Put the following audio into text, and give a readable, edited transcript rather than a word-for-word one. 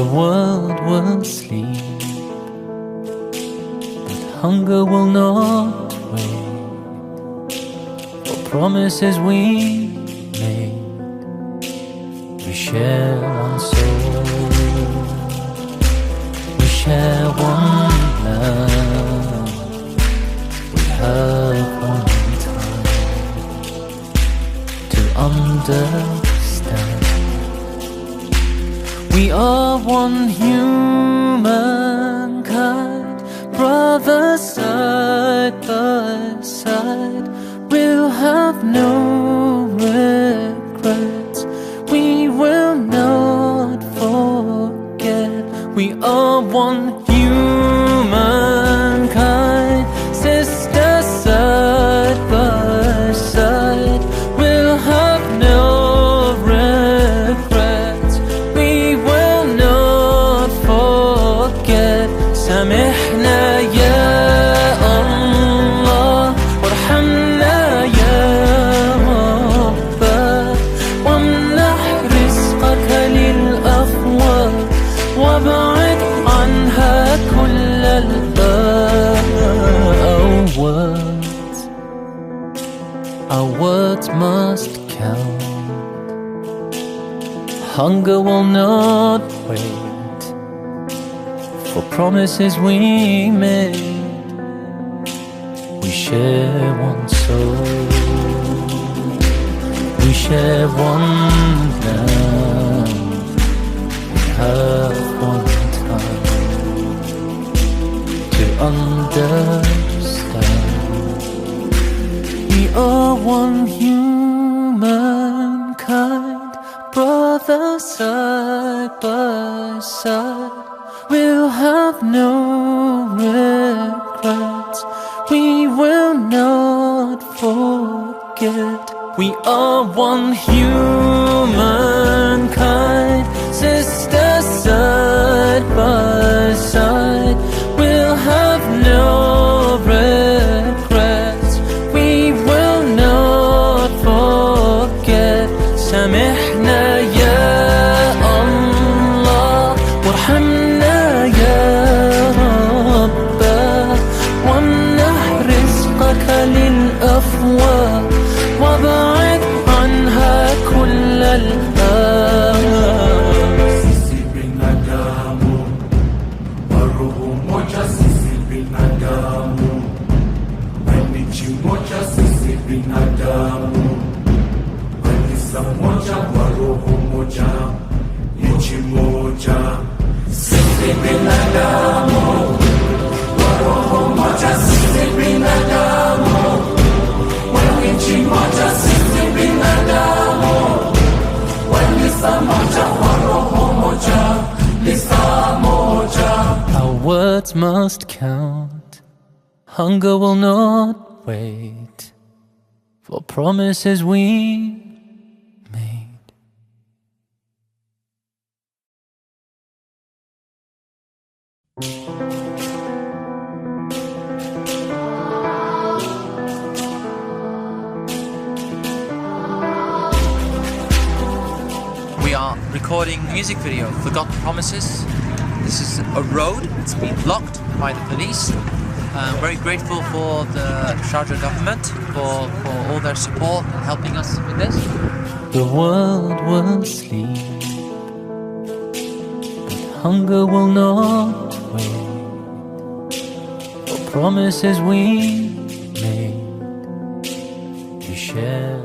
The world will sleep, but hunger will not wait. For promises we made, we share one soul, we share one love, we have one time to understand. We are one humankind, brothers side by side. We'll have no regrets, we will not forget. We are one humankind, sisters side by side. We'll have no regrets, we will not forget. سامحنا يا الله وارحمنا يا رب، وامنح رزقك للأفواه وابعد عنها كل our words must count. Hunger will not wait, for promises we made. We share one soul, we share one love, we have one time to understand. We are one humankind, brothers side by side. We'll have no regrets, we will not forget. We are one humankind, sisters side by side. We'll have no regrets, we will not forget. سامحنا يا الله وارحمنا يا رب، وامنح رزقك للأفواه وابعد عنها كل Sisi binadamu, wa roho moja sisi binadamu, wa nchi moja sisi binadamu, kanisa moja wa roho moja, nchi moja. Sisi binadamu, wa roho moja sisi binadamu, wa nchi moja sisi binadamu, kanisa moja wa roho moja, lisa moja. Our words must count, hunger will not wait, for promises we made. We are recording a music video, Forgotten Promises. This is a road, it's been blocked by the police. I'm very grateful for the Sharjah government for all their support and helping us with this. The world will sleep, but hunger will not wait. For promises we made, we share